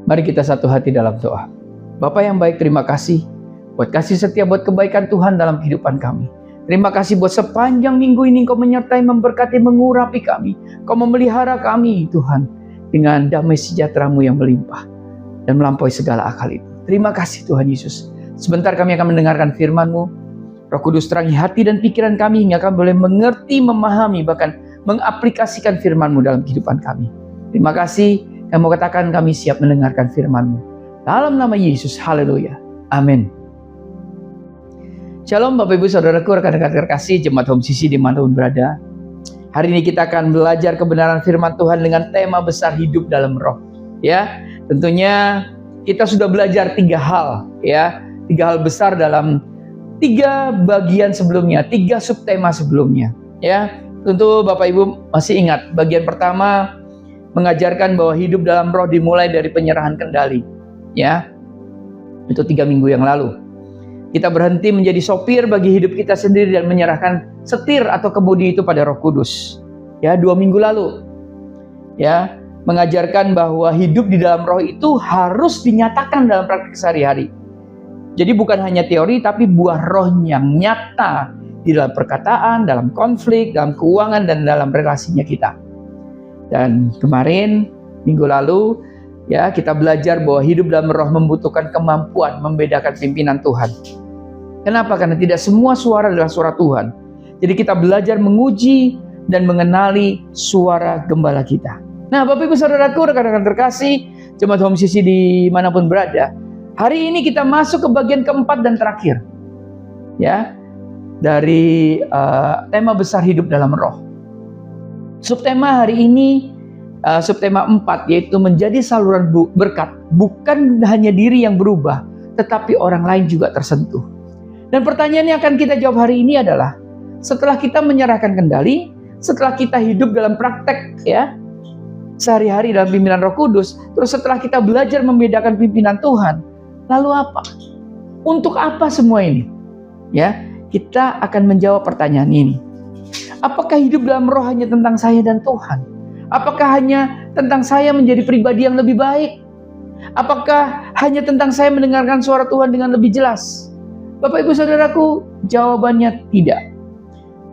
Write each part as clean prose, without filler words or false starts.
Mari kita satu hati dalam doa. Bapak yang baik, terima kasih buat kasih setia, buat kebaikan Tuhan dalam kehidupan kami. Terima kasih buat sepanjang minggu ini Engkau menyertai, memberkati, mengurapi kami. Engkau memelihara kami Tuhan dengan damai sejahtera-Mu yang melimpah dan melampaui segala akal itu. Terima kasih Tuhan Yesus. Sebentar kami akan mendengarkan firman-Mu. Roh Kudus terangi hati dan pikiran kami hingga kami boleh mengerti, memahami, bahkan mengaplikasikan firman-Mu dalam kehidupan kami. Terima kasih. Kami mau katakan kami siap mendengarkan firman-Mu. Dalam nama Yesus, haleluya. Amin. Shalom Bapak Ibu Saudaraku, rekan-rekan terkasih Jemaat Home CC dimanapun berada. Hari ini kita akan belajar kebenaran firman Tuhan dengan tema besar hidup dalam roh. Ya, tentunya kita sudah belajar 3 hal, ya, 3 hal besar dalam 3 bagian sebelumnya, 3 subtema sebelumnya. Ya, tentu Bapak Ibu masih ingat bagian pertama mengajarkan bahwa hidup dalam roh dimulai dari penyerahan kendali. Ya, itu 3 minggu yang lalu. Kita berhenti menjadi sopir bagi hidup kita sendiri dan menyerahkan setir atau kemudi itu pada Roh Kudus. Ya, 2 minggu lalu. Ya, mengajarkan bahwa hidup di dalam roh itu harus dinyatakan dalam praktik sehari-hari. Jadi bukan hanya teori, tapi buah roh yang nyata di dalam perkataan, dalam konflik, dalam keuangan, dan dalam relasinya kita. Dan kemarin, minggu lalu, ya, kita belajar bahwa hidup dalam roh membutuhkan kemampuan membedakan pimpinan Tuhan. Kenapa? Karena tidak semua suara adalah suara Tuhan. Jadi kita belajar menguji dan mengenali suara gembala kita. Nah, Bapak Ibu Saudaraku, rekan-rekan terkasih, Jemaat Home CC dimanapun berada, hari ini kita masuk ke bagian keempat dan terakhir, ya, dari tema besar hidup dalam roh. Subtema hari ini, subtema 4, yaitu menjadi saluran berkat. Bukan hanya diri yang berubah, tetapi orang lain juga tersentuh. Dan pertanyaan yang akan kita jawab hari ini adalah, setelah kita menyerahkan kendali, setelah kita hidup dalam praktek, ya, sehari-hari dalam pimpinan Roh Kudus, terus setelah kita belajar membedakan pimpinan Tuhan, lalu apa? Untuk apa semua ini? Ya, kita akan menjawab pertanyaan ini. Apakah hidup dalam roh hanya tentang saya dan Tuhan? Apakah hanya tentang saya menjadi pribadi yang lebih baik? Apakah hanya tentang saya mendengarkan suara Tuhan dengan lebih jelas? Bapak Ibu Saudaraku, jawabannya tidak.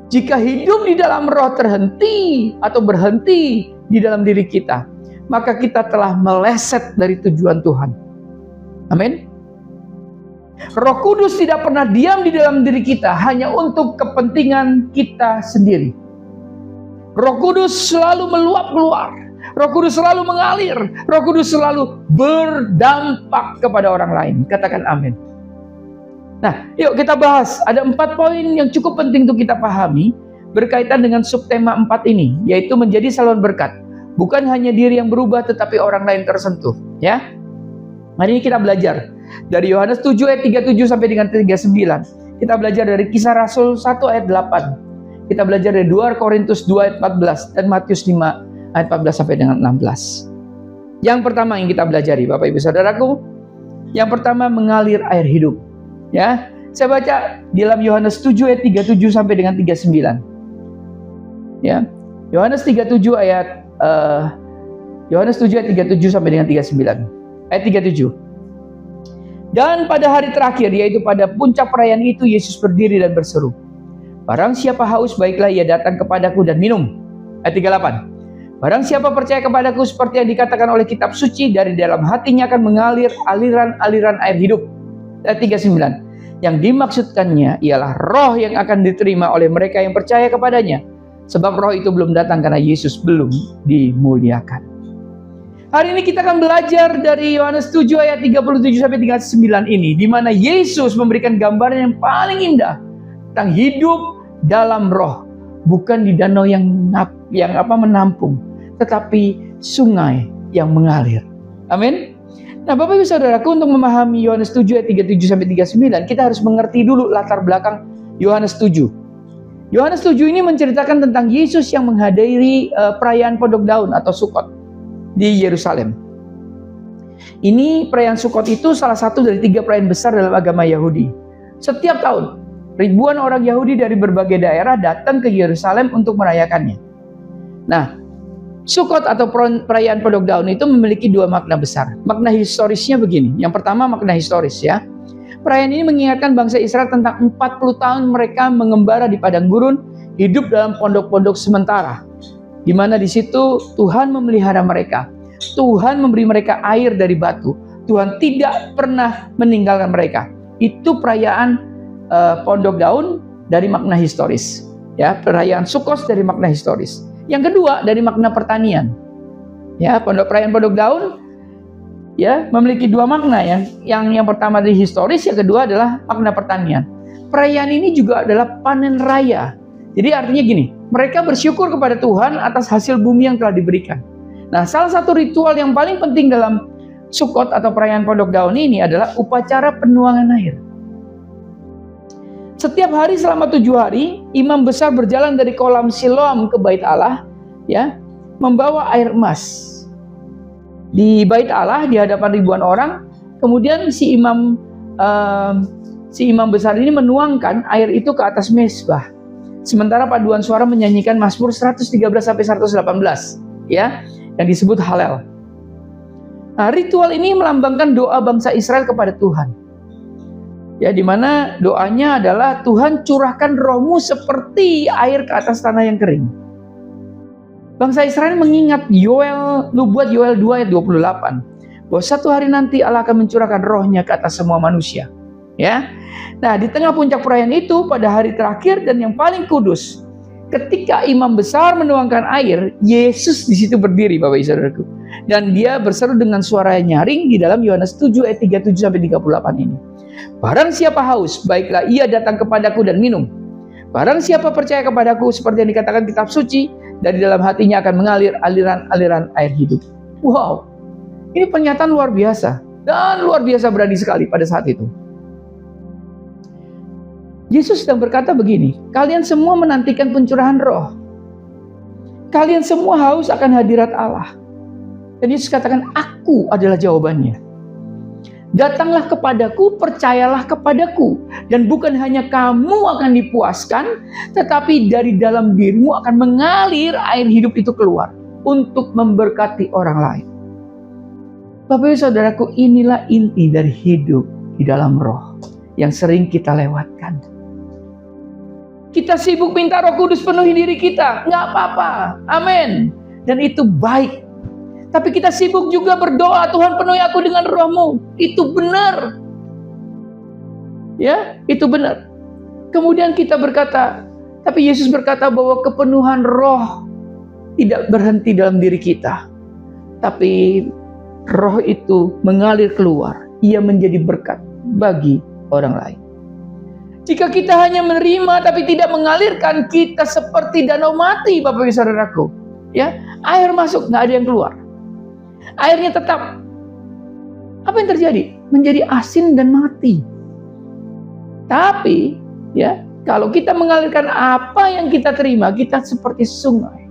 Jika hidup di dalam roh terhenti atau berhenti di dalam diri kita, maka kita telah meleset dari tujuan Tuhan. Amin. Roh Kudus tidak pernah diam di dalam diri kita hanya untuk kepentingan kita sendiri. Roh Kudus selalu meluap keluar. Roh Kudus selalu mengalir. Roh Kudus selalu berdampak kepada orang lain. Katakan amin. Nah, yuk kita bahas. Ada 4 poin yang cukup penting untuk kita pahami berkaitan dengan subtema 4 ini, yaitu menjadi saluran berkat. Bukan hanya diri yang berubah, tetapi orang lain tersentuh. Ya, hari ini kita belajar dari Yohanes 7 ayat 37 sampai dengan 39. Kita belajar dari Kisah Rasul 1 ayat 8. Kita belajar dari 2 Korintus 2 ayat 14 dan Matius 5 ayat 14 sampai dengan 16. Yang pertama yang kita pelajari, Bapak Ibu Saudaraku, yang pertama mengalir air hidup. Ya, saya baca di dalam Yohanes 7 ayat 37 sampai dengan 39. Ya, Yohanes 7 ayat 37 sampai dengan 39. Ayat 37. Dan pada hari terakhir, yaitu pada puncak perayaan itu, Yesus berdiri dan berseru, "Barang siapa haus, baiklah ia datang kepadaku dan minum." Ayat 38. "Barang siapa percaya kepadaku, seperti yang dikatakan oleh kitab suci, dari dalam hatinya akan mengalir aliran-aliran air hidup." Ayat 39. Yang dimaksudkannya ialah roh yang akan diterima oleh mereka yang percaya kepadanya. Sebab roh itu belum datang karena Yesus belum dimuliakan. Hari ini kita akan belajar dari Yohanes 7 ayat 37 sampai 39 ini, di mana Yesus memberikan gambaran yang paling indah tentang hidup dalam roh, bukan di danau yang menampung, tetapi sungai yang mengalir. Amin. Nah, Bapak Ibu Saudaraku, untuk memahami Yohanes 7 ayat 37 sampai 39, kita harus mengerti dulu latar belakang Yohanes 7. Yohanes 7 ini menceritakan tentang Yesus yang menghadiri perayaan Pondok Daun atau Sukot di Yerusalem. Ini perayaan Sukot itu salah satu dari 3 perayaan besar dalam agama Yahudi. Setiap tahun, ribuan orang Yahudi dari berbagai daerah datang ke Yerusalem untuk merayakannya. Nah, Sukot atau perayaan Pedok Daun itu memiliki dua makna besar. Makna historisnya begini. Yang pertama makna historis ya. Perayaan ini mengingatkan bangsa Israel tentang 40 tahun mereka mengembara di padang gurun, hidup dalam pondok-pondok sementara. Di mana di situ Tuhan memelihara mereka. Tuhan memberi mereka air dari batu. Tuhan tidak pernah meninggalkan mereka. Itu perayaan Pondok Daun dari makna historis. Ya, perayaan Sukot dari makna historis. Yang kedua dari makna pertanian. Ya, perayaan Pondok Daun ya memiliki dua makna ya. Yang pertama dari historis, yang kedua adalah makna pertanian. Perayaan ini juga adalah panen raya. Jadi artinya gini, mereka bersyukur kepada Tuhan atas hasil bumi yang telah diberikan. Nah, salah satu ritual yang paling penting dalam Sukot atau perayaan Pondok Daun ini adalah upacara penuangan air. Setiap hari selama 7 hari, imam besar berjalan dari kolam Siloam ke Bait Allah, ya, membawa air emas. Di Bait Allah di hadapan ribuan orang, kemudian si imam besar ini menuangkan air itu ke atas mezbah. Sementara paduan suara menyanyikan Mazmur 113 sampai 118, ya, yang disebut Halel. Nah, ritual ini melambangkan doa bangsa Israel kepada Tuhan. Ya, di mana doanya adalah Tuhan curahkan roh-Mu seperti air ke atas tanah yang kering. Bangsa Israel mengingat nubuat Yoel 2 ayat 28 bahwa satu hari nanti Allah akan mencurahkan roh-Nya ke atas semua manusia. Ya. Nah, di tengah puncak perayaan itu pada hari terakhir dan yang paling kudus, ketika imam besar menuangkan air, Yesus di situ berdiri, Bapak Ibu Saudaraku. Dan dia berseru dengan suara nyaring di dalam Yohanes 7 ayat 37 sampai 38 ini. Barang siapa haus, baiklah ia datang kepadaku dan minum. Barang siapa percaya kepadaku, seperti yang dikatakan kitab suci, dari dalam hatinya akan mengalir aliran-aliran air hidup. Wow, ini pernyataan luar biasa. Dan luar biasa berani sekali pada saat itu. Yesus sedang berkata begini, kalian semua menantikan pencurahan roh. Kalian semua haus akan hadirat Allah. Dan Yesus katakan, aku adalah jawabannya. Datanglah kepadaku, percayalah kepadaku. Dan bukan hanya kamu akan dipuaskan, tetapi dari dalam dirimu akan mengalir air hidup itu keluar. Untuk memberkati orang lain. Bapak Ibu Saudaraku, inilah inti dari hidup di dalam roh. Yang sering kita lewatkan. Kita sibuk minta Roh Kudus penuhi diri kita. Nggak apa-apa. Amin. Dan itu baik. Tapi kita sibuk juga berdoa, Tuhan penuhi aku dengan roh-Mu. Itu benar. Ya, itu benar. Kemudian kita berkata, tapi Yesus berkata bahwa kepenuhan roh tidak berhenti dalam diri kita. Tapi roh itu mengalir keluar. Ia menjadi berkat bagi orang lain. Jika kita hanya menerima tapi tidak mengalirkan, kita seperti danau mati, Bapak Ibu Saudaraku. Ya, air masuk, nggak ada yang keluar. Airnya tetap. Apa yang terjadi? Menjadi asin dan mati. Tapi, ya, kalau kita mengalirkan apa yang kita terima, kita seperti sungai.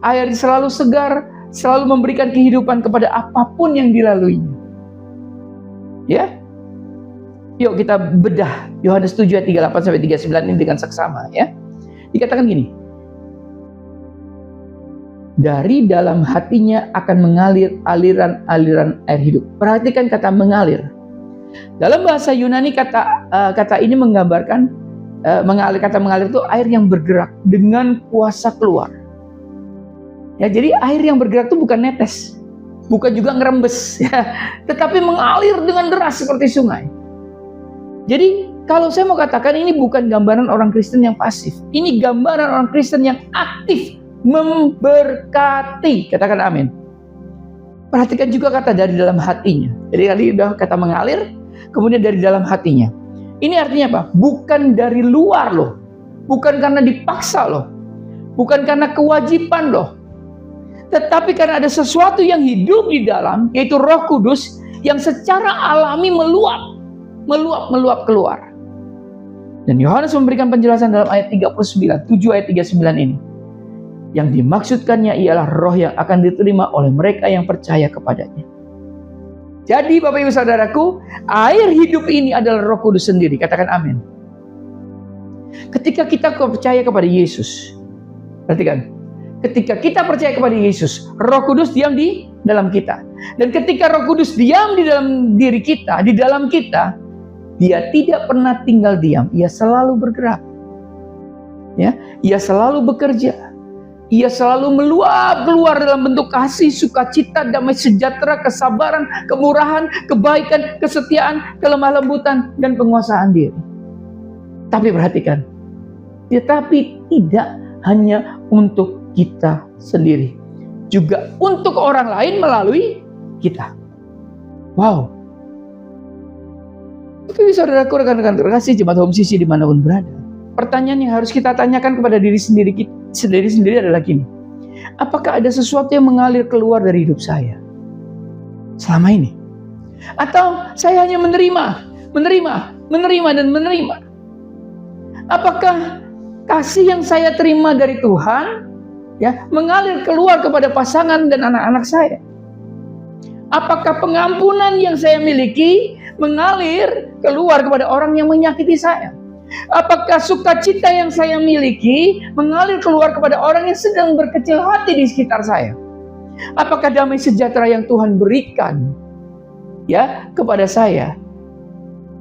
Air selalu segar, selalu memberikan kehidupan kepada apapun yang dilaluinya. Ya. Yuk kita bedah Yohanes 7 ayat 38 sampai 39 ini dengan seksama, ya. Dikatakan gini. Dari dalam hatinya akan mengalir aliran-aliran air hidup. Perhatikan kata mengalir. Dalam bahasa Yunani kata ini menggambarkan kata mengalir itu air yang bergerak dengan kuasa keluar. Ya, jadi air yang bergerak itu bukan netes, bukan juga ngerembes, ya, tetapi mengalir dengan deras seperti sungai. Jadi kalau saya mau katakan ini bukan gambaran orang Kristen yang pasif. Ini gambaran orang Kristen yang aktif memberkati. Katakan amin. Perhatikan juga kata dari dalam hatinya. Jadi tadi udah kata mengalir, kemudian dari dalam hatinya. Ini artinya apa? Bukan dari luar loh. Bukan karena dipaksa loh. Bukan karena kewajiban loh. Tetapi karena ada sesuatu yang hidup di dalam, yaitu Roh Kudus yang secara alami meluap keluar. Dan Yohanes memberikan penjelasan dalam ayat 39, 7 ayat 39 ini. Yang dimaksudkannya ialah roh yang akan diterima oleh mereka yang percaya kepadanya. Jadi Bapak Ibu Saudaraku, air hidup ini adalah Roh Kudus sendiri. Katakan amin. Ketika kita percaya kepada Yesus, perhatikan, ketika kita percaya kepada Yesus, Roh Kudus diam di dalam kita. Dan ketika Roh Kudus diam di dalam diri kita, di dalam kita, Dia tidak pernah tinggal diam. Ia selalu bergerak. Ya, Ia selalu bekerja. Ia selalu meluap keluar dalam bentuk kasih, sukacita, damai sejahtera, kesabaran, kemurahan, kebaikan, kesetiaan, kelemah lembutan, dan penguasaan diri. Tapi perhatikan, tetapi tidak hanya untuk kita sendiri, juga untuk orang lain melalui kita. Wow. Tapi saudaraku, rekan-rekan terkasih, jemaat Home Sisi dimanapun berada, pertanyaan yang harus kita tanyakan kepada diri sendiri adalah gini: apakah ada sesuatu yang mengalir keluar dari hidup saya selama ini? Atau saya hanya menerima dan menerima? Apakah kasih yang saya terima dari Tuhan mengalir keluar kepada pasangan dan anak-anak saya? Apakah pengampunan yang saya miliki mengalir keluar kepada orang yang menyakiti saya? Apakah sukacita yang saya miliki mengalir keluar kepada orang yang sedang berkecil hati di sekitar saya? Apakah damai sejahtera yang Tuhan berikan kepada saya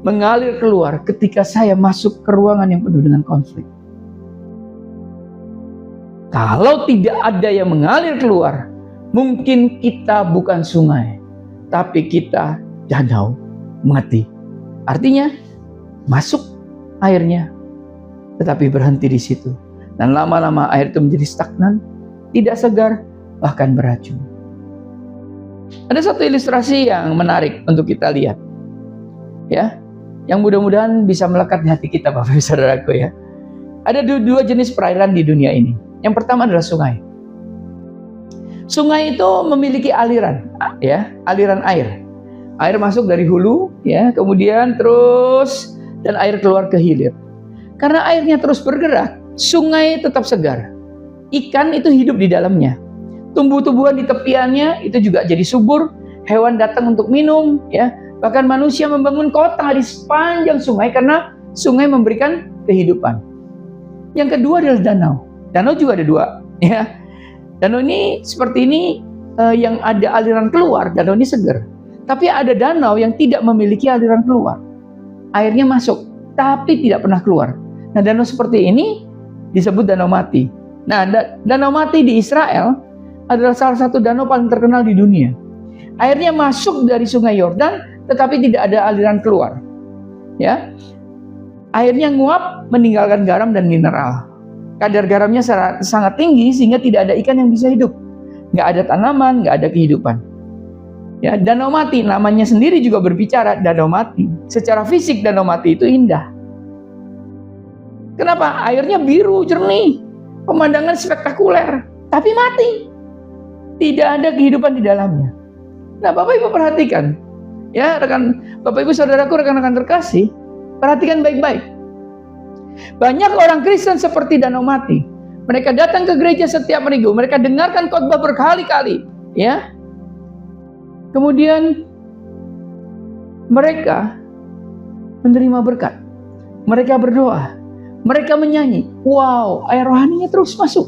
mengalir keluar ketika saya masuk ke ruangan yang penuh dengan konflik? Kalau tidak ada yang mengalir keluar, mungkin kita bukan sungai, tapi kita danau mati. Artinya masuk airnya, tetapi berhenti di situ. Dan lama-lama air itu menjadi stagnan, tidak segar, bahkan beracun. Ada satu ilustrasi yang menarik untuk kita lihat, yang mudah-mudahan bisa melekat di hati kita, Bapak Ibu Saudaraku ya. Ada dua jenis perairan di dunia ini. Yang pertama adalah sungai. Sungai itu memiliki aliran, aliran air. Air masuk dari hulu, kemudian terus dan air keluar ke hilir. Karena airnya terus bergerak, sungai tetap segar. Ikan itu hidup di dalamnya. Tumbuh-tumbuhan di tepiannya itu juga jadi subur. Hewan datang untuk minum, Bahkan manusia membangun kota di sepanjang sungai karena sungai memberikan kehidupan. Yang kedua adalah danau. Danau juga ada dua, Danau ini seperti ini, yang ada aliran keluar, danau ini segar. Tapi ada danau yang tidak memiliki aliran keluar. Airnya masuk, tapi tidak pernah keluar. Nah, danau seperti ini disebut danau mati. Nah, danau mati di Israel adalah salah satu danau paling terkenal di dunia. Airnya masuk dari sungai Yordan, tetapi tidak ada aliran keluar. Airnya nguap, meninggalkan garam dan mineral. Kadar garamnya sangat tinggi sehingga tidak ada ikan yang bisa hidup. Nggak ada tanaman, nggak ada kehidupan. Danau mati, namanya sendiri juga berbicara, danau mati. Secara fisik danau mati itu indah. Kenapa? Airnya biru, jernih, pemandangan spektakuler, tapi mati. Tidak ada kehidupan di dalamnya. Nah, Bapak Ibu perhatikan, Bapak Ibu Saudaraku, rekan-rekan terkasih, perhatikan baik-baik. Banyak orang Kristen seperti danau mati. Mereka datang ke gereja setiap minggu, mereka dengarkan khotbah berkali-kali, Kemudian mereka menerima berkat. Mereka berdoa. Mereka menyanyi. Wow, air rohaninya terus masuk.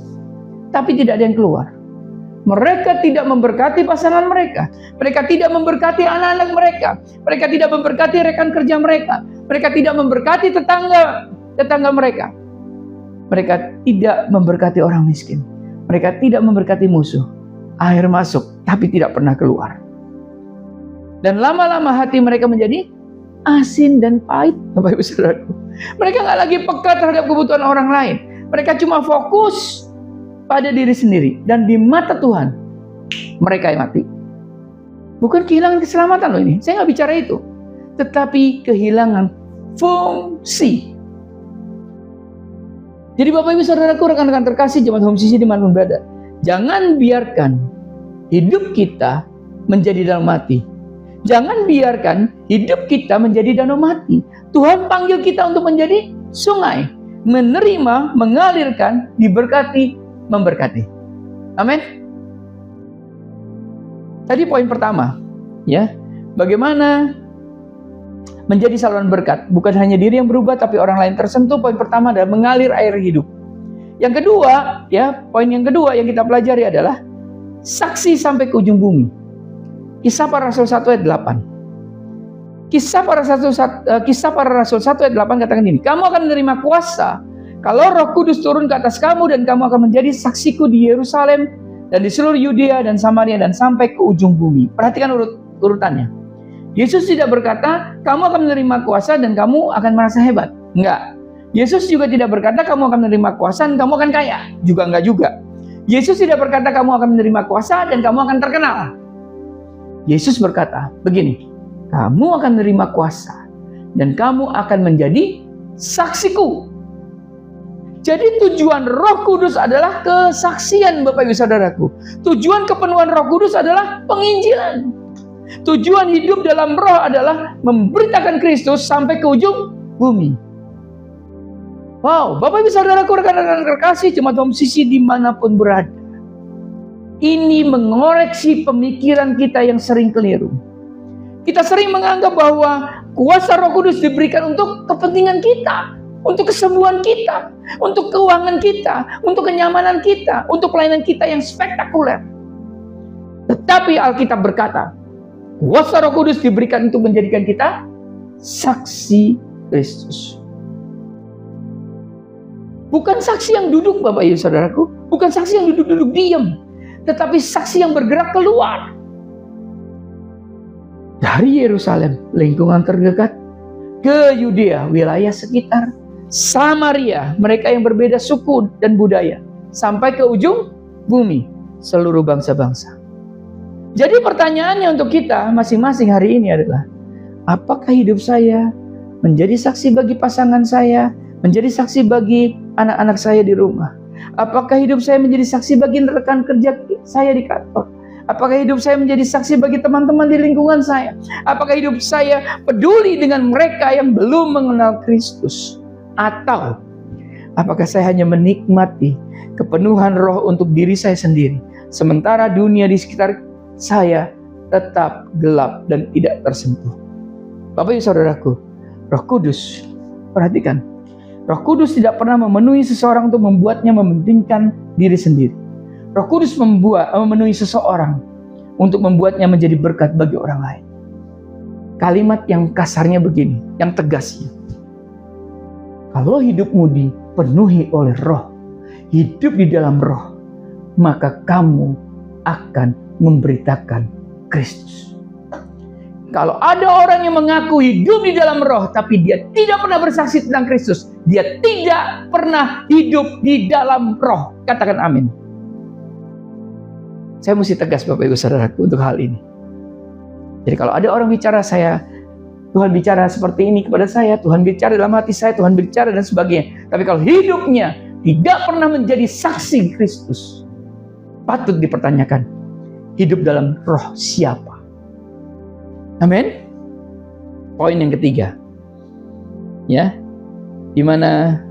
Tapi tidak ada yang keluar. Mereka tidak memberkati pasangan mereka. Mereka tidak memberkati anak-anak mereka. Mereka tidak memberkati rekan kerja mereka. Mereka tidak memberkati tetangga mereka. Mereka tidak memberkati orang miskin. Mereka tidak memberkati musuh. Air masuk, tapi tidak pernah keluar. Dan lama-lama hati mereka menjadi asin dan pahit, Bapak Ibu Saudaraku. Mereka nggak lagi peka terhadap kebutuhan orang lain. Mereka cuma fokus pada diri sendiri. Dan di mata Tuhan, mereka yang mati. Bukan kehilangan keselamatan loh ini. Saya nggak bicara itu. Tetapi kehilangan fungsi. Jadi Bapak Ibu Saudaraku, rekan-rekan terkasih, jemaat Home Sisi dimanapun berada, jangan biarkan hidup kita menjadi danau mati. Jangan biarkan hidup kita menjadi danau mati. Tuhan panggil kita untuk menjadi sungai, menerima, mengalirkan, diberkati, memberkati. Amin. Tadi poin pertama, bagaimana menjadi saluran berkat. Bukan hanya diri yang berubah, tapi orang lain tersentuh. Poin pertama adalah mengalir air hidup. Yang kedua, ya, poin yang kedua yang kita pelajari adalah saksi sampai ke ujung bumi. Kisah Para Rasul 1 ayat 8. Kisah Para Rasul 1 ayat 8 katakan ini, kamu akan menerima kuasa kalau Roh Kudus turun ke atas kamu, dan kamu akan menjadi saksiku di Yerusalem dan di seluruh Yudea dan Samaria dan sampai ke ujung bumi. Perhatikan urutannya. Yesus tidak berkata kamu akan menerima kuasa dan kamu akan merasa hebat. Enggak. Yesus juga tidak berkata kamu akan menerima kuasa dan kamu akan kaya. Juga enggak juga. Yesus tidak berkata kamu akan menerima kuasa dan kamu akan terkenal. Yesus berkata begini, kamu akan menerima kuasa dan kamu akan menjadi saksiku. Jadi tujuan Roh Kudus adalah kesaksian, Bapak Ibu Saudaraku. Tujuan kepenuhan Roh Kudus adalah penginjilan. Tujuan hidup dalam Roh adalah memberitakan Kristus sampai ke ujung bumi. Wow, Bapak Ibu Saudaraku, rekan-rekan terkasih, jemaat Om Sisi dimanapun berada. Ini mengoreksi pemikiran kita yang sering keliru. Kita sering menganggap bahwa kuasa Roh Kudus diberikan untuk kepentingan kita, untuk kesembuhan kita, untuk keuangan kita, untuk kenyamanan kita, untuk pelayanan kita yang spektakuler. Tetapi Alkitab berkata, kuasa Roh Kudus diberikan untuk menjadikan kita saksi Kristus. Bukan saksi yang duduk, Bapak Ibu Saudaraku, bukan saksi yang duduk-duduk diam, tetapi saksi yang bergerak keluar dari Yerusalem, lingkungan terdekat, ke Yudea, wilayah sekitar, Samaria, mereka yang berbeda suku dan budaya, sampai ke ujung bumi, seluruh bangsa-bangsa. Jadi pertanyaannya untuk kita masing-masing hari ini adalah, apakah hidup saya menjadi saksi bagi pasangan saya, menjadi saksi bagi anak-anak saya di rumah? Apakah hidup saya menjadi saksi bagi rekan kerja saya di kantor? Apakah hidup saya menjadi saksi bagi teman-teman di lingkungan saya? Apakah hidup saya peduli dengan mereka yang belum mengenal Kristus? Atau apakah saya hanya menikmati kepenuhan Roh untuk diri saya sendiri, sementara dunia di sekitar saya tetap gelap dan tidak tersentuh? Bapak Ibu Saudaraku, Roh Kudus, perhatikan, Roh Kudus tidak pernah memenuhi seseorang untuk membuatnya mementingkan diri sendiri. Roh Kudus memenuhi seseorang untuk membuatnya menjadi berkat bagi orang lain. Kalimat yang kasarnya begini, yang tegasnya. Kalau hidupmu dipenuhi oleh Roh, hidup di dalam Roh, maka kamu akan memberitakan Kristus. Kalau ada orang yang mengaku hidup di dalam Roh, tapi dia tidak pernah bersaksi tentang Kristus, dia tidak pernah hidup di dalam Roh. Katakan amin. Saya mesti tegas Bapak Ibu Saudaraku untuk hal ini. Jadi kalau ada orang bicara Tuhan bicara seperti ini kepada saya, Tuhan bicara dalam hati saya, Tuhan bicara dan sebagainya. Tapi kalau hidupnya tidak pernah menjadi saksi Kristus, patut dipertanyakan, hidup dalam Roh siapa? Amin. Poin yang ketiga, ya, dimana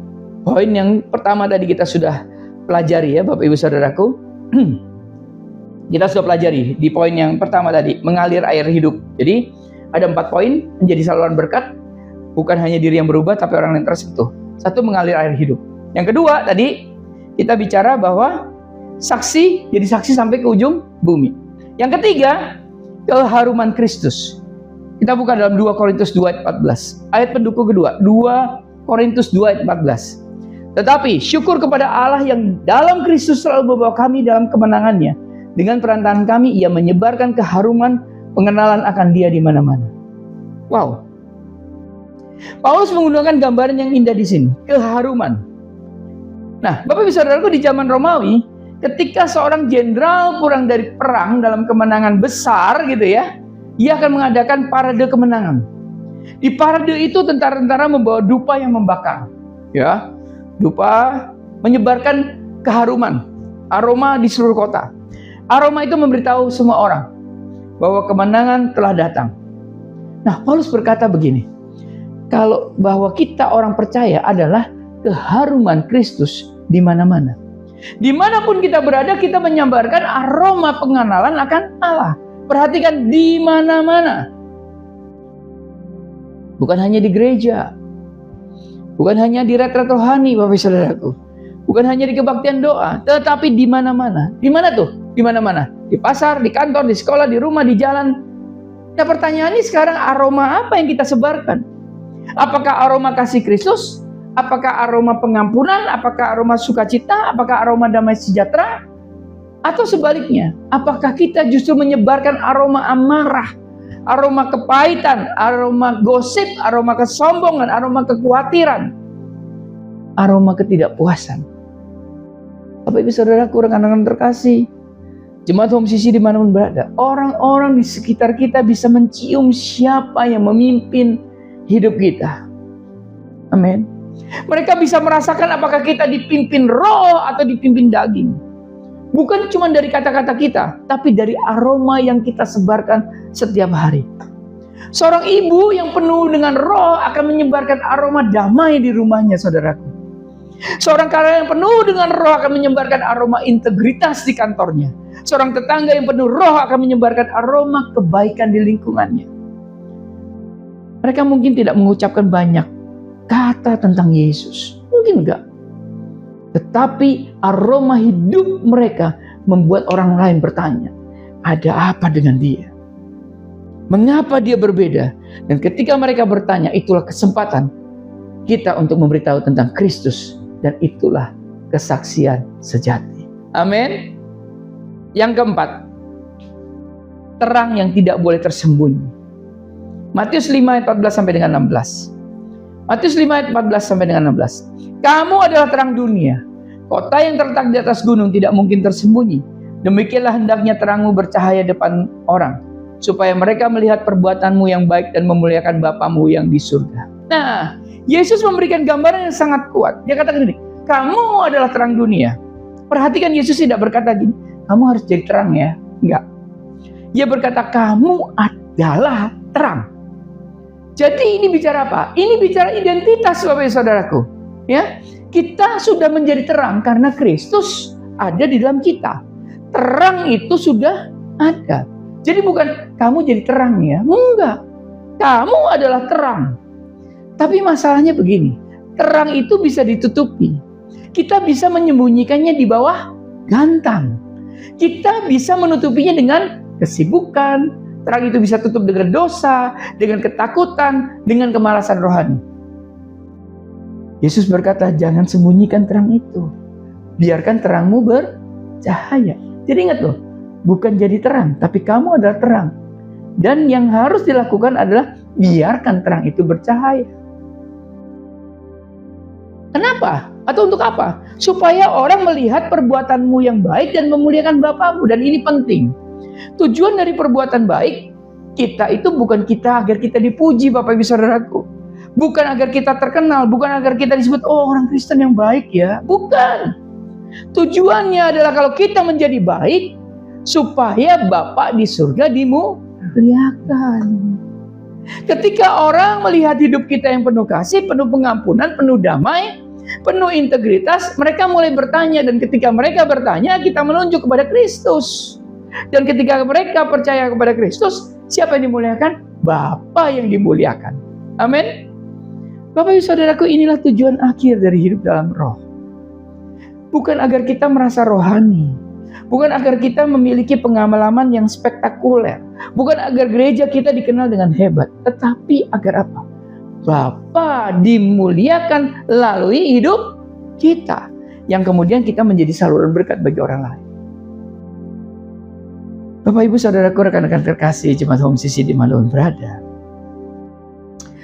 poin yang pertama tadi kita sudah pelajari ya Bapak Ibu Saudaraku. Kita sudah pelajari di poin yang pertama tadi, mengalir air hidup. Jadi ada 4 poin menjadi saluran berkat, bukan hanya diri yang berubah tapi orang lain tersentuh. 1, mengalir air hidup. Yang kedua tadi kita bicara bahwa saksi, jadi saksi sampai ke ujung bumi. Yang ketiga, keharuman Kristus. Kita buka dalam 2 Korintus 2 ayat 14. Ayat pendukung kedua, 2 Korintus 2 ayat 14. Tetapi syukur kepada Allah yang dalam Kristus selalu membawa kami dalam kemenangannya. Dengan perantaraan kami ia menyebarkan keharuman pengenalan akan Dia di mana-mana. Wow. Paulus menggunakan gambaran yang indah di sini, keharuman. Nah, Bapak Ibu Saudaraku, di zaman Romawi, ketika seorang jenderal pulang dari perang dalam kemenangan besar gitu ya, ia akan mengadakan parade kemenangan. Di parade itu tentara-tentara membawa dupa yang membakar, ya. Dupa menyebarkan keharuman, aroma di seluruh kota. Aroma itu memberitahu semua orang bahwa kemenangan telah datang. Nah, Paulus berkata begini, kalau bahwa kita orang percaya adalah keharuman Kristus di mana-mana. Dimanapun kita berada, kita menyambarkan aroma pengenalan akan Allah. Perhatikan, di mana-mana. Bukan hanya di gereja, bukan hanya di retret rohani, Bapak Saudaraku. Bukan hanya di kebaktian doa, tetapi di mana-mana. Di mana tuh? Di mana-mana. Di pasar, di kantor, di sekolah, di rumah, di jalan. Nah, pertanyaannya sekarang, aroma apa yang kita sebarkan? Apakah aroma kasih Kristus? Apakah aroma pengampunan? Apakah aroma sukacita? Apakah aroma damai sejahtera? Atau sebaliknya, apakah kita justru menyebarkan aroma amarah, aroma kepahitan, aroma gosip, aroma kesombongan, aroma kekhawatiran, aroma ketidakpuasan? Bapak Ibu Saudaraku, rekan-rekan terkasih, Jemaat Home Sisi dimanapun berada, orang-orang di sekitar kita bisa mencium siapa yang memimpin hidup kita. Amin. Mereka bisa merasakan apakah kita dipimpin roh atau dipimpin daging. Bukan cuma dari kata-kata kita, tapi dari aroma yang kita sebarkan setiap hari. Seorang ibu yang penuh dengan roh akan menyebarkan aroma damai di rumahnya, saudaraku. Seorang karyawan yang penuh dengan roh akan menyebarkan aroma integritas di kantornya. Seorang tetangga yang penuh roh akan menyebarkan aroma kebaikan di lingkungannya. Mereka mungkin tidak mengucapkan banyak kata tentang Yesus. Mungkin enggak. Tetapi aroma hidup mereka membuat orang lain bertanya, ada apa dengan dia? Mengapa dia berbeda? Dan ketika mereka bertanya, itulah kesempatan kita untuk memberitahu tentang Kristus. Dan itulah kesaksian sejati. Amin. Yang keempat, terang yang tidak boleh tersembunyi. Matius 5 ayat 14 sampai dengan 16. Matius 5 ayat 14 sampai dengan 16. Kamu adalah terang dunia. Kota yang terletak di atas gunung tidak mungkin tersembunyi. Demikianlah hendaknya terangmu bercahaya depan orang, supaya mereka melihat perbuatanmu yang baik dan memuliakan Bapamu yang di surga. Nah, Yesus memberikan gambaran yang sangat kuat. Dia katakan gini, kamu adalah terang dunia. Perhatikan, Yesus tidak berkata gini, kamu harus jadi terang ya. Enggak. Dia berkata, kamu adalah terang. Jadi ini bicara apa? Ini bicara identitas, Bapak Ibu Saudaraku. Ya, kita sudah menjadi terang karena Kristus ada di dalam kita. Terang itu sudah ada. Jadi bukan kamu jadi terang ya. Enggak. Kamu adalah terang. Tapi masalahnya begini, terang itu bisa ditutupi. Kita bisa menyembunyikannya di bawah gantang. Kita bisa menutupinya dengan kesibukan. Terang itu bisa tutup dengan dosa, dengan ketakutan, dengan kemalasan rohani. Yesus berkata, jangan sembunyikan terang itu. Biarkan terangmu bercahaya. Jadi ingat loh, bukan jadi terang, tapi kamu adalah terang. Dan yang harus dilakukan adalah biarkan terang itu bercahaya. Kenapa? Atau untuk apa? Supaya orang melihat perbuatanmu yang baik dan memuliakan Bapamu. Dan ini penting. Tujuan dari perbuatan baik kita itu bukan kita agar kita dipuji, Bapak Ibu Saudaraku. Bukan agar kita terkenal, bukan agar kita disebut, oh orang Kristen yang baik ya. Bukan. Tujuannya adalah kalau kita menjadi baik, supaya Bapa di surga dimuliakan. Ketika orang melihat hidup kita yang penuh kasih, penuh pengampunan, penuh damai, penuh integritas, mereka mulai bertanya. Dan ketika mereka bertanya, kita menunjuk kepada Kristus. Dan ketika mereka percaya kepada Kristus, siapa yang dimuliakan? Bapa yang dimuliakan. Amin. Bapak Ibu Saudaraku, inilah tujuan akhir dari hidup dalam roh. Bukan agar kita merasa rohani. Bukan agar kita memiliki pengalaman yang spektakuler. Bukan agar gereja kita dikenal dengan hebat. Tetapi agar apa? Bapa dimuliakan melalui hidup kita. Yang kemudian kita menjadi saluran berkat bagi orang lain. Bapak Ibu Saudaraku, rekan-rekan terkasih, Jemaat Home Sisi dimanapun berada.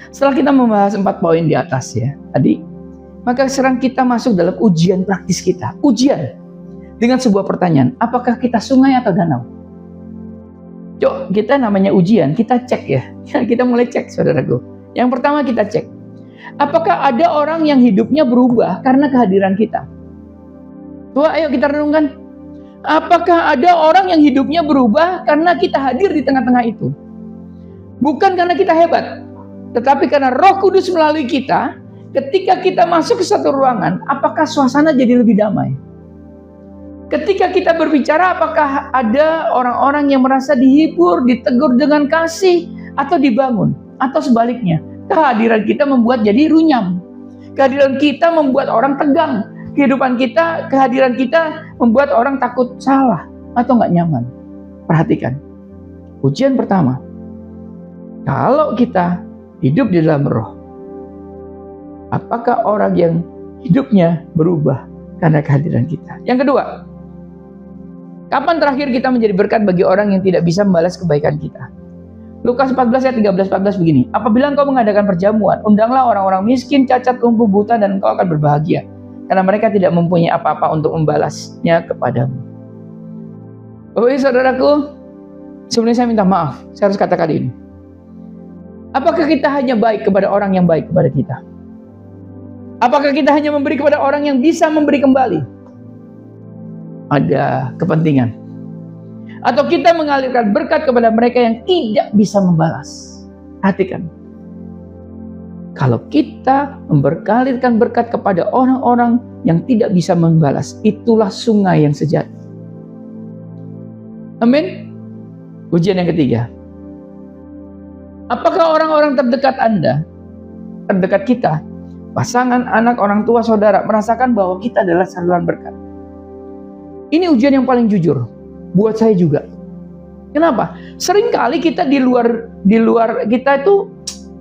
Setelah kita membahas 4 poin di atas ya tadi, maka sekarang kita masuk dalam ujian praktis kita. Ujian dengan sebuah pertanyaan, apakah kita sungai atau danau? Yuk, kita namanya ujian, kita cek ya. Kita mulai cek, saudaraku. Yang pertama kita cek, apakah ada orang yang hidupnya berubah karena kehadiran kita? Coba ayo kita renungkan. Apakah ada orang yang hidupnya berubah karena kita hadir di tengah-tengah itu? Bukan karena kita hebat, tetapi karena Roh Kudus melalui kita. Ketika kita masuk ke satu ruangan, apakah suasana jadi lebih damai? Ketika kita berbicara, apakah ada orang-orang yang merasa dihibur, ditegur dengan kasih, atau dibangun? Atau sebaliknya, kehadiran kita membuat jadi runyam. Kehadiran kita membuat orang tegang. kehidupan kita, kehadiran kita membuat orang takut salah atau nggak nyaman. Perhatikan, ujian pertama, kalau kita hidup di dalam roh, apakah orang yang hidupnya berubah karena kehadiran kita? Yang kedua, kapan terakhir kita menjadi berkat bagi orang yang tidak bisa membalas kebaikan kita? Lukas 14 ayat 13-14 begini, apabila engkau mengadakan perjamuan, undanglah orang-orang miskin, cacat, lumpuh, buta, dan engkau akan berbahagia, karena mereka tidak mempunyai apa-apa untuk membalasnya kepadamu. Bapak ibu saudaraku, sebenarnya saya minta maaf, saya harus katakan ini. Apakah kita hanya baik kepada orang yang baik kepada kita? Apakah kita hanya memberi kepada orang yang bisa memberi kembali? Ada kepentingan. Atau kita mengalirkan berkat kepada mereka yang tidak bisa membalas. Perhatikan. Kalau kita mengalirkan berkat kepada orang-orang yang tidak bisa membalas, itulah sungai yang sejati. Amin. Ujian yang ketiga. Apakah orang-orang terdekat Anda, terdekat kita, pasangan, anak, orang tua, saudara, merasakan bahwa kita adalah saluran berkat? Ini ujian yang paling jujur. Buat saya juga. Kenapa? Seringkali kita di luar kita itu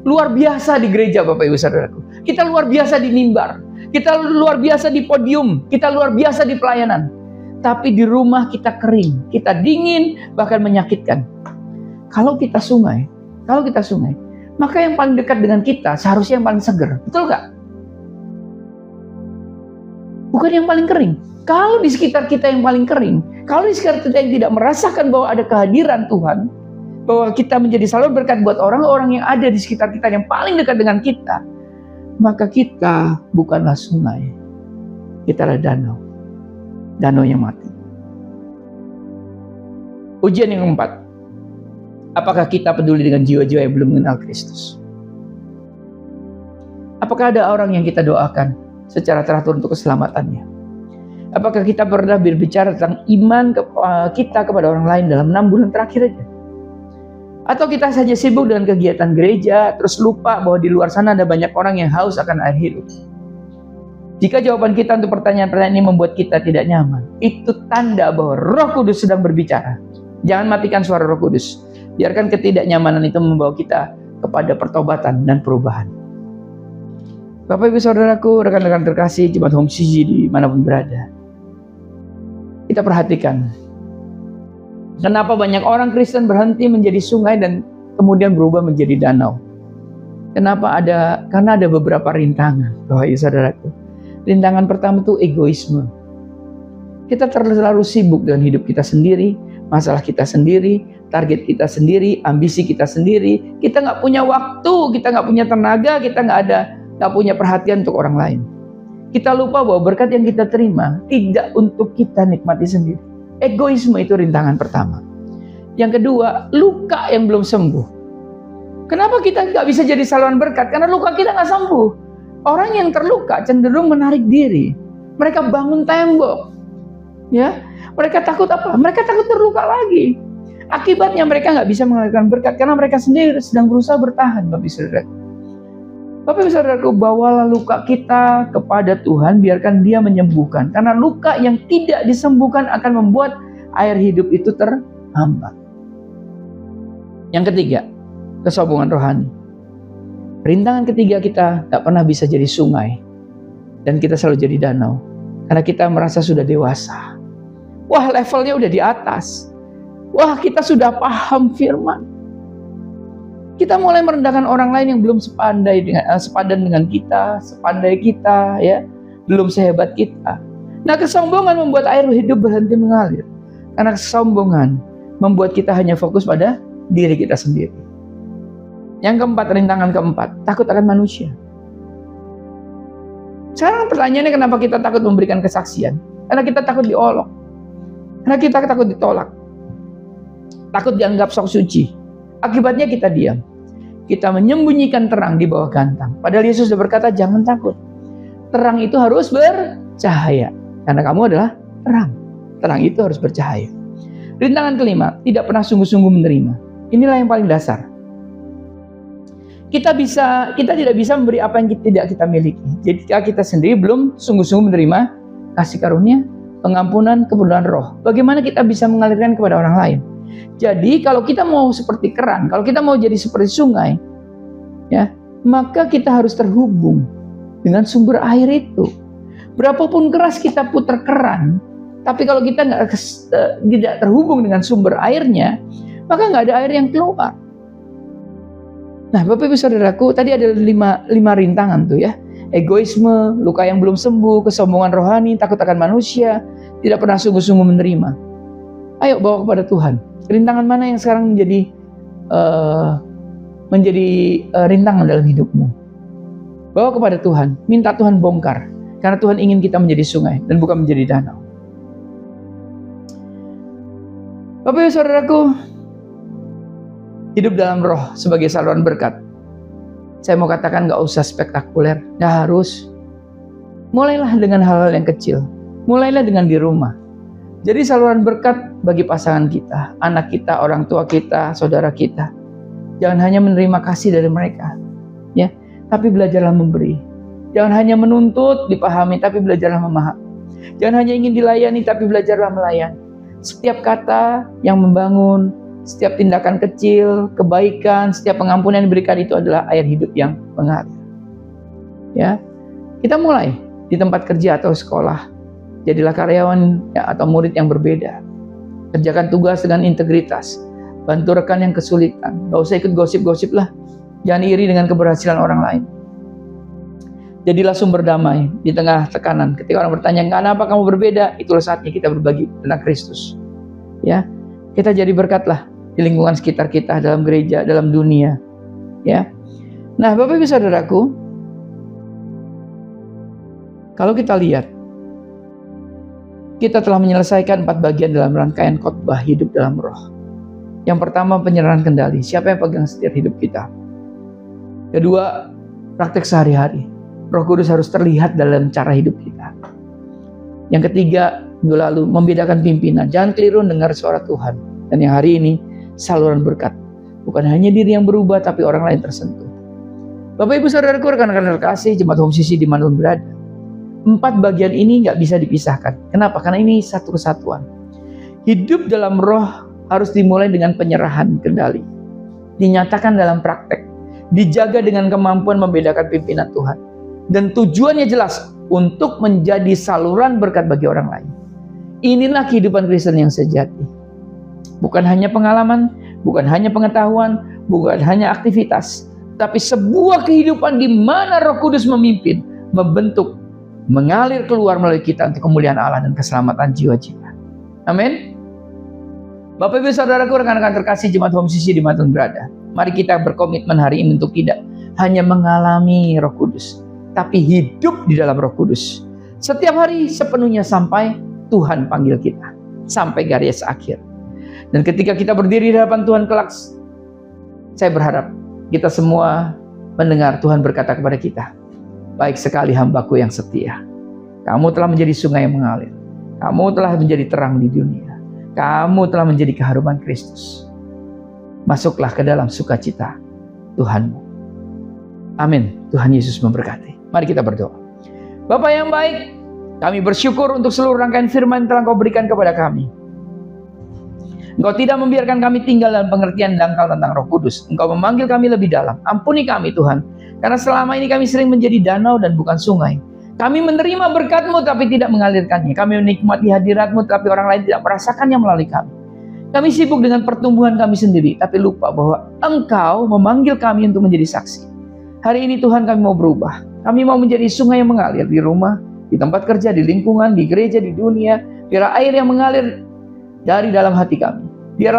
luar biasa di gereja, Bapak Ibu Saudaraku. Kita luar biasa di mimbar. Kita luar biasa di podium. Kita luar biasa di pelayanan. Tapi di rumah kita kering, kita dingin, bahkan menyakitkan. Kalau kita sungai, maka yang paling dekat dengan kita seharusnya yang paling seger. Betul nggak? Bukan yang paling kering. Kalau di sekitar kita yang paling kering, kalau di sekitar kita yang tidak merasakan bahwa ada kehadiran Tuhan, bahwa kita menjadi saluran berkat buat orang-orang yang ada di sekitar kita yang paling dekat dengan kita, maka kita bukanlah sungai, kita adalah danau yang mati. Ujian yang keempat, apakah kita peduli dengan jiwa-jiwa yang belum mengenal Kristus? Apakah ada orang yang kita doakan secara teratur untuk keselamatannya? Apakah kita pernah berbicara tentang iman kita kepada orang lain dalam 6 bulan terakhir aja? Atau kita saja sibuk dengan kegiatan gereja, terus lupa bahwa di luar sana ada banyak orang yang haus akan air hidup? Jika jawaban kita untuk pertanyaan-pertanyaan ini membuat kita tidak nyaman, itu tanda bahwa Roh Kudus sedang berbicara. Jangan matikan suara Roh Kudus. Biarkan ketidaknyamanan itu membawa kita kepada pertobatan dan perubahan. Bapak Ibu Saudaraku, rekan-rekan terkasih, Jemaat Home CG dimanapun berada. Kita perhatikan, kenapa banyak orang Kristen berhenti menjadi sungai dan kemudian berubah menjadi danau. Karena ada beberapa rintangan, Bapak Ibu Saudaraku. Rintangan pertama itu egoisme. Kita terlalu sibuk dengan hidup kita sendiri, masalah kita sendiri, target kita sendiri, ambisi kita sendiri. Kita nggak punya waktu, kita nggak punya tenaga, kita nggak punya perhatian untuk orang lain. Kita lupa bahwa berkat yang kita terima tidak untuk kita nikmati sendiri. Egoisme itu rintangan pertama. Yang kedua, luka yang belum sembuh. Kenapa kita nggak bisa jadi saluran berkat? Karena luka kita nggak sembuh. Orang yang terluka cenderung menarik diri. Mereka bangun tembok. Ya, mereka takut apa? Mereka takut terluka lagi. Akibatnya mereka nggak bisa mengalirkan berkat karena mereka sendiri sedang berusaha bertahan, Bapak Ibu Saudara. Bapak Ibu Saudaraku, bawalah luka kita kepada Tuhan, biarkan Dia menyembuhkan. Karena luka yang tidak disembuhkan akan membuat air hidup itu terhambat. Yang ketiga, kesombongan rohani. Rintangan ketiga, kita tak pernah bisa jadi sungai dan kita selalu jadi danau. Karena kita merasa sudah dewasa. Wah, levelnya udah di atas. Wah, kita sudah paham firman. Kita mulai merendahkan orang lain yang belum sepadan dengan kita, sepandai kita, ya, belum sehebat kita. Nah, kesombongan membuat air hidup berhenti mengalir. Karena kesombongan membuat kita hanya fokus pada diri kita sendiri. Yang keempat, rintangan keempat, takut akan manusia. Sekarang pertanyaannya, kenapa kita takut memberikan kesaksian? Karena kita takut diolok. Karena kita takut ditolak. Takut dianggap sok suci. Akibatnya kita diam. Kita menyembunyikan terang di bawah gantang. Padahal Yesus sudah berkata, jangan takut. Terang itu harus bercahaya. Karena kamu adalah terang. Terang itu harus bercahaya. Rintangan kelima, tidak pernah sungguh-sungguh menerima. Inilah yang paling dasar. Kita tidak bisa memberi apa yang tidak kita miliki. Jika kita sendiri belum sungguh-sungguh menerima kasih karunia, pengampunan, kepenuhan roh. Bagaimana kita bisa mengalirkan kepada orang lain? Jadi kalau kita mau seperti keran, kalau kita mau jadi seperti sungai, ya, maka kita harus terhubung dengan sumber air itu. Berapapun keras kita putar keran, tapi kalau kita tidak terhubung dengan sumber airnya, maka nggak ada air yang keluar. Nah, Bapak Ibu Saudaraku, tadi ada lima rintangan tuh ya. Egoisme, luka yang belum sembuh, kesombongan rohani, takut akan manusia, tidak pernah sungguh-sungguh menerima. Ayo bawa kepada Tuhan. Rintangan mana yang sekarang menjadi rintangan dalam hidupmu? Bawa kepada Tuhan, minta Tuhan bongkar. Karena Tuhan ingin kita menjadi sungai dan bukan menjadi danau. Bapak Ibu Saudaraku, hidup dalam roh sebagai saluran berkat. Saya mau katakan gak usah spektakuler, gak harus. Mulailah dengan hal-hal yang kecil. Mulailah dengan di rumah. Jadi saluran berkat bagi pasangan kita, anak kita, orang tua kita, saudara kita. Jangan hanya menerima kasih dari mereka, ya, tapi belajarlah memberi. Jangan hanya menuntut, dipahami, tapi belajarlah memahami. Jangan hanya ingin dilayani, tapi belajarlah melayani. Setiap kata yang membangun, setiap tindakan kecil, kebaikan, setiap pengampunan yang diberikan itu adalah air hidup yang mengalir. Ya, kita mulai di tempat kerja atau sekolah. Jadilah karyawan ya, atau murid yang berbeda. Kerjakan tugas dengan integritas. Bantu rekan yang kesulitan. Gak usah ikut gosip-gosip lah. Jangan iri dengan keberhasilan orang lain. Jadilah sumber damai di tengah tekanan. Ketika orang bertanya, kenapa kamu berbeda? Itulah saatnya kita berbagi tentang Kristus. Ya, kita jadi berkatlah di lingkungan sekitar kita, dalam gereja, dalam dunia. Ya. Nah, Bapak Ibu Saudaraku, kalau kita lihat, kita telah menyelesaikan 4 bagian dalam rangkaian khotbah hidup dalam roh. Yang pertama, penyerahan kendali. Siapa yang pegang setir hidup kita? Kedua, praktek sehari-hari. Roh Kudus harus terlihat dalam cara hidup kita. Yang ketiga, minggu lalu, membedakan pimpinan. Jangan keliru dengar suara Tuhan. Dan yang hari ini, saluran berkat. Bukan hanya diri yang berubah, tapi orang lain tersentuh. Bapak Ibu Saudaraku, rekan-rekan terkasih, Jemaat Home Sisi dimanapun berada. 4 bagian ini nggak bisa dipisahkan. Kenapa? Karena ini satu kesatuan. Hidup dalam roh harus dimulai dengan penyerahan kendali. Dinyatakan dalam praktek. Dijaga dengan kemampuan membedakan pimpinan Tuhan. Dan tujuannya jelas, untuk menjadi saluran berkat bagi orang lain. Inilah kehidupan Kristen yang sejati. Bukan hanya pengalaman, bukan hanya pengetahuan, bukan hanya aktivitas, tapi sebuah kehidupan di mana Roh Kudus memimpin, membentuk, mengalir keluar melalui kita untuk kemuliaan Allah dan keselamatan jiwa-jiwa. Amin. Bapak Ibu Saudaraku, rekan-rekan terkasih Jemaat Home Sisi dimanapun berada, mari kita berkomitmen hari ini untuk tidak hanya mengalami Roh Kudus, tapi hidup di dalam Roh Kudus. Setiap hari sepenuhnya sampai Tuhan panggil kita, sampai garis akhir. Dan ketika kita berdiri di hadapan Tuhan kelak, saya berharap kita semua mendengar Tuhan berkata kepada kita, baik sekali hambaku yang setia. Kamu telah menjadi sungai yang mengalir. Kamu telah menjadi terang di dunia. Kamu telah menjadi keharuman Kristus. Masuklah ke dalam sukacita Tuhanmu. Amin. Tuhan Yesus memberkati. Mari kita berdoa. Bapa yang baik, kami bersyukur untuk seluruh rangkaian firman yang telah Engkau berikan kepada kami. Engkau tidak membiarkan kami tinggal dalam pengertian dangkal tentang Roh Kudus. Engkau memanggil kami lebih dalam. Ampuni kami Tuhan, karena selama ini kami sering menjadi danau dan bukan sungai. Kami menerima berkat-Mu tapi tidak mengalirkannya. Kami menikmati hadirat-Mu tapi orang lain tidak merasakannya melalui kami. Kami sibuk dengan pertumbuhan kami sendiri, tapi lupa bahwa Engkau memanggil kami untuk menjadi saksi. Hari ini Tuhan, kami mau berubah. Kami mau menjadi sungai yang mengalir di rumah, di tempat kerja, di lingkungan, di gereja, di dunia. Biar air yang mengalir dari dalam hati kami. Biar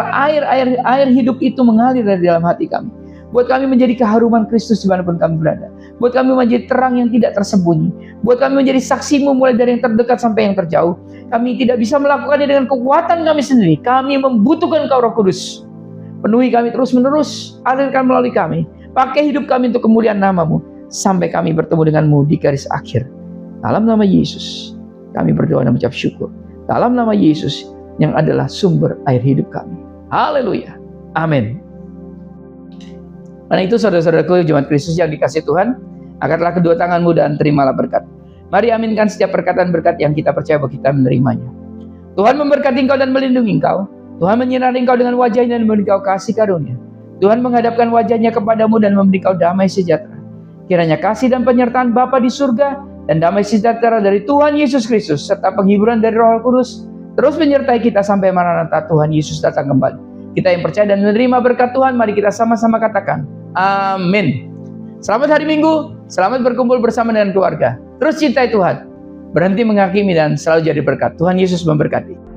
air hidup itu mengalir dari dalam hati kami. Buat kami menjadi keharuman Kristus dimanapun kami berada. Buat kami menjadi terang yang tidak tersembunyi. Buat kami menjadi saksi-Mu mulai dari yang terdekat sampai yang terjauh. Kami tidak bisa melakukannya dengan kekuatan kami sendiri. Kami membutuhkan Engkau Roh Kudus. Penuhi kami terus-menerus. Alirkan melalui kami. Pakai hidup kami untuk kemuliaan nama-Mu. Sampai kami bertemu dengan-Mu di garis akhir. Dalam nama Yesus, kami berdoa dan mengucap syukur. Dalam nama Yesus, yang adalah sumber air hidup kami. Haleluya. Amin. Karena itu saudara-saudaraku jemaat Kristus yang dikasihi Tuhan, angkatlah kedua tanganmu dan terimalah berkat. Mari aminkan setiap perkataan berkat yang kita percaya bahwa kita menerimanya. Tuhan memberkati engkau dan melindungi engkau. Tuhan menyinari engkau dengan wajah-Nya dan memberi engkau kasih karunia. Tuhan menghadapkan wajah-Nya kepadamu dan memberi engkau damai sejahtera. Kiranya kasih dan penyertaan Bapa di surga dan damai sejahtera dari Tuhan Yesus Kristus serta penghiburan dari Roh Kudus terus menyertai kita sampai Maranatha Tuhan Yesus datang kembali. Kita yang percaya dan menerima berkat Tuhan, mari kita sama-sama katakan amin. Selamat hari Minggu, selamat berkumpul bersama dengan keluarga. Terus cintai Tuhan, berhenti menghakimi dan selalu jadi berkat. Tuhan Yesus memberkati.